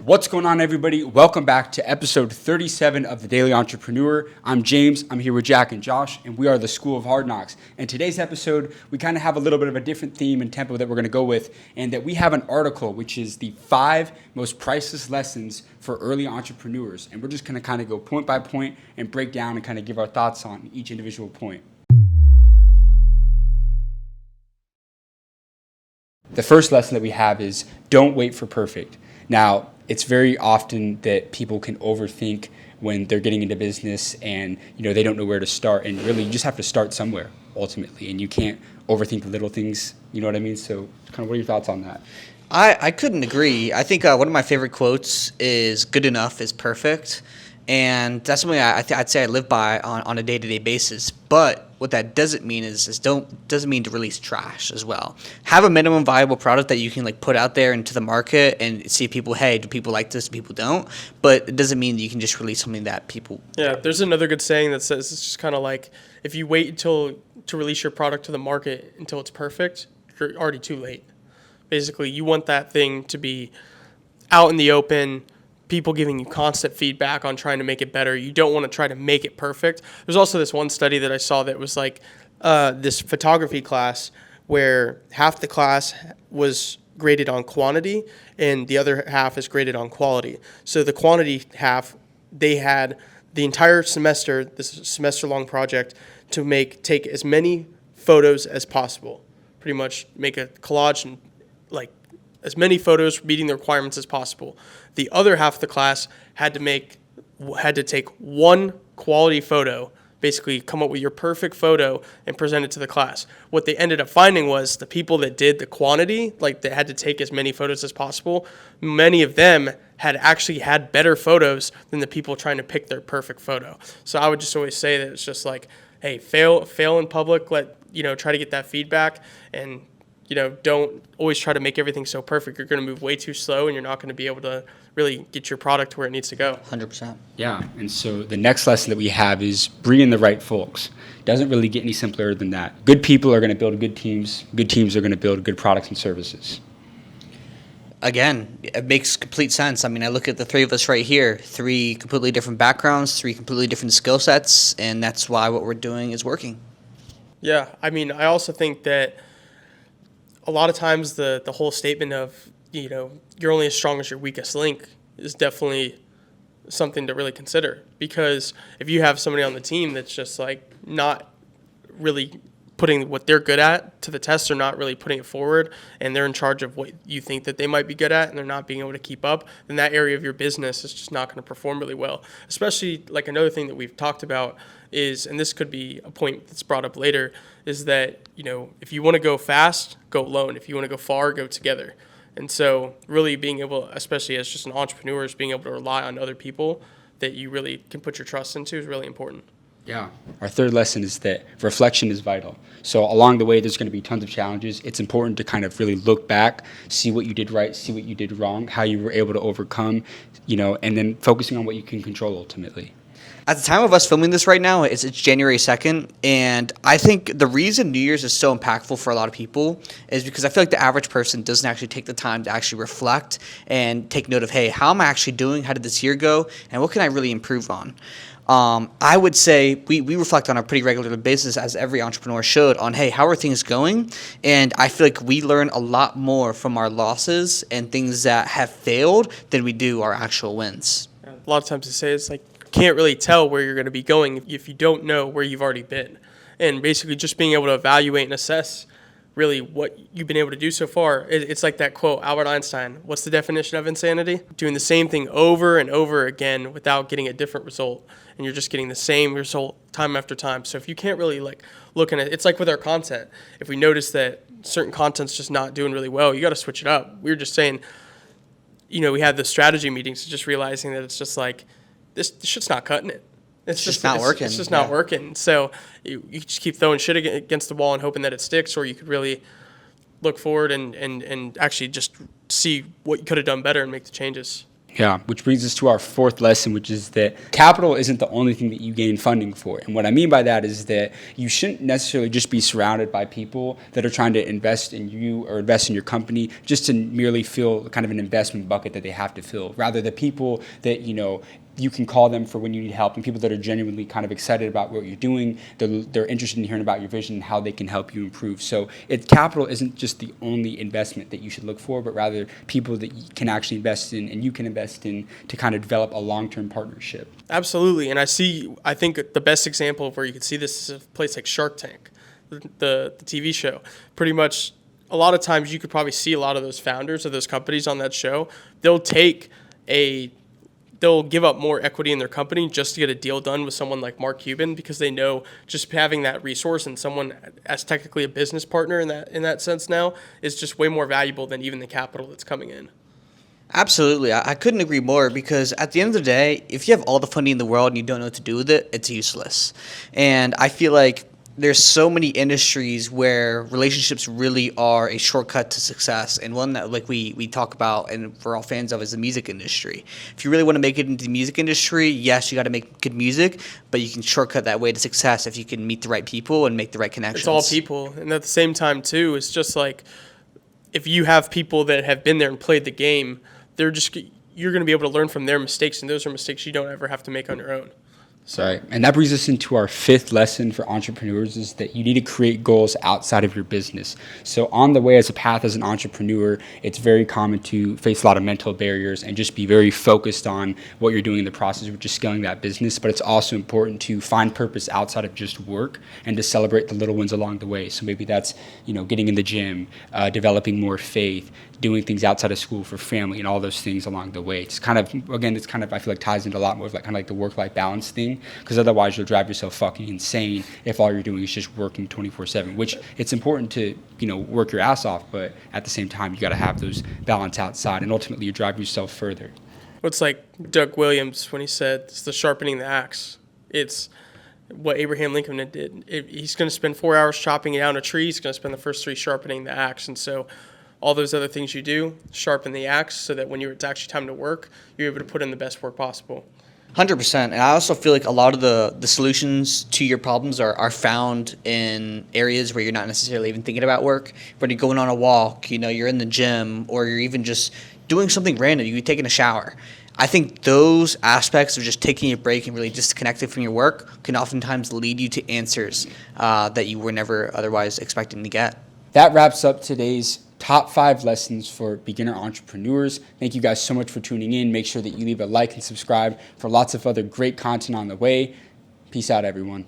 What's going on, everybody? Welcome back to episode 37 of The Daily Entrepreneur. I'm James. I'm here with Jack and Josh, and we are the School of Hard Knocks. And today's episode, we kind of have a little bit of a different theme and tempo that we're going to go with, and that we have an article, which is the 5 most priceless lessons for early entrepreneurs. And we're just going to kind of go point by point and break down and kind of give our thoughts on each individual point. The first lesson that we have is don't wait for perfect. Now, it's very often that people can overthink when they're getting into business and, they don't know where to start. And really, you just have to start somewhere, ultimately. And you can't overthink the little things, you know what I mean? So kind of what are your thoughts on that? I couldn't agree. I think one of my favorite quotes is good enough is perfect. And that's something I'd say I live by on a day-to-day basis. But what that doesn't mean doesn't mean to release trash as well. Have a minimum viable product that you can put out there into the market and see people, hey, do people like this? Do people don't? But it doesn't mean that you can just release something that people. Yeah, there's another good saying that says it's just kind of like if you wait to release your product to the market until it's perfect, you're already too late. Basically, you want that thing to be out in the open, people giving you constant feedback on trying to make it better. You don't want to try to make it perfect. There's also this one study that I saw that was this photography class where half the class was graded on quantity and the other half is graded on quality. So the quantity half, they had the entire semester, this semester-long project, to take as many photos as possible. Pretty much make a collage and as many photos meeting the requirements as possible. The other half of the class had to take one quality photo, basically come up with your perfect photo and present it to the class. What they ended up finding was the people that did the quantity, they had to take as many photos as possible, many of them had actually had better photos than the people trying to pick their perfect photo. So I would just always say that it's just hey, fail in public, try to get that feedback, and don't always try to make everything so perfect. You're going to move way too slow, and you're not going to be able to really get your product to where it needs to go. 100%. Yeah, and so the next lesson that we have is bring in the right folks. Doesn't really get any simpler than that. Good people are going to build good teams. Good teams are going to build good products and services. Again, it makes complete sense. I mean, I look at the three of us right here, 3 completely different backgrounds, 3 completely different skill sets, and that's why what we're doing is working. Yeah, I mean, I also think that a lot of times the whole statement of, you're only as strong as your weakest link is definitely something to really consider. Because if you have somebody on the team that's just not really putting what they're good at to the test, or not really putting it forward, and they're in charge of what you think that they might be good at and they're not being able to keep up, then that area of your business is just not going to perform really well. Especially another thing that we've talked about is, and this could be a point that's brought up later, is that, if you want to go fast, go alone. If you want to go far, go together. And so really being able, especially as just an entrepreneur, is being able to rely on other people that you really can put your trust into is really important. Yeah. Our third lesson is that reflection is vital. So along the way, there's going to be tons of challenges. It's important to kind of really look back, see what you did right, see what you did wrong, how you were able to overcome, and then focusing on what you can control ultimately. At the time of us filming this right now, it's January 2nd, and I think the reason New Year's is so impactful for a lot of people is because I feel like the average person doesn't actually take the time to actually reflect and take note of, hey, how am I actually doing? How did this year go? And what can I really improve on? I would say we reflect on a pretty regular basis, as every entrepreneur should, on, hey, how are things going? And I feel like we learn a lot more from our losses and things that have failed than we do our actual wins. A lot of times they say it's can't really tell where you're going to be going if you don't know where you've already been. And basically just being able to evaluate and assess really what you've been able to do so far. It's like that quote, Albert Einstein, what's the definition of insanity? Doing the same thing over and over again without getting a different result. And you're just getting the same result time after time. So if you can't really look at it, it's like with our content. If we notice that certain content's just not doing really well, you got to switch it up. We were just saying, we had the strategy meetings, just realizing that it's just this shit's not cutting it. It's just not working. It's just not working. So you just keep throwing shit against the wall and hoping that it sticks, or you could really look forward and actually just see what you could have done better and make the changes. Yeah, which brings us to our fourth lesson, which is that capital isn't the only thing that you gain funding for. And what I mean by that is that you shouldn't necessarily just be surrounded by people that are trying to invest in you or invest in your company just to merely fill kind of an investment bucket that they have to fill. Rather, the people that, you can call them for when you need help, and people that are genuinely kind of excited about what you're doing. They're interested in hearing about your vision and how they can help you improve. So capital isn't just the only investment that you should look for, but rather people that you can actually invest in and you can invest in to kind of develop a long-term partnership. Absolutely. And I think the best example of where you can see this is a place like Shark Tank, the TV show. Pretty much a lot of times you could probably see a lot of those founders of those companies on that show. They'll give up more equity in their company just to get a deal done with someone like Mark Cuban, because they know just having that resource and someone as technically a business partner in that sense now is just way more valuable than even the capital that's coming in. Absolutely. I couldn't agree more, because at the end of the day, if you have all the funding in the world and you don't know what to do with it, it's useless. And I feel like there's so many industries where relationships really are a shortcut to success, and one that we talk about and we're all fans of is the music industry. If you really want to make it into the music industry, yes, you got to make good music, but you can shortcut that way to success if you can meet the right people and make the right connections. It's all people, and at the same time too, it's just like if you have people that have been there and played the game, you're going to be able to learn from their mistakes, and those are mistakes you don't ever have to make on your own. Right. And that brings us into our fifth lesson for entrepreneurs, is that you need to create goals outside of your business. So on the way as a path as an entrepreneur, it's very common to face a lot of mental barriers and just be very focused on what you're doing in the process of just scaling that business. But it's also important to find purpose outside of just work and to celebrate the little wins along the way. So maybe that's, getting in the gym, developing more faith, doing things outside of school for family, and all those things along the way. It's kind of, I feel like ties into a lot more of the work-life balance thing, because otherwise you'll drive yourself fucking insane if all you're doing is just working 24/7, which it's important to, work your ass off, but at the same time, you got to have those balance outside, and ultimately you drive yourself further. It's like Doug Williams when he said it's the sharpening the axe. It's what Abraham Lincoln did. He's going to spend 4 hours chopping down a tree. He's going to spend the first 3 sharpening the axe. And so all those other things you do, sharpen the axe so that when it's actually time to work, you're able to put in the best work possible. 100%. And I also feel like a lot of the solutions to your problems are found in areas where you're not necessarily even thinking about work. When you're going on a walk, you're in the gym, or you're even just doing something random, you're taking a shower. I think those aspects of just taking a break and really disconnecting from your work can oftentimes lead you to answers that you were never otherwise expecting to get. That wraps up today's top 5 lessons for beginner entrepreneurs. Thank you guys so much for tuning in. Make sure that you leave a like and subscribe for lots of other great content on the way. Peace out, everyone.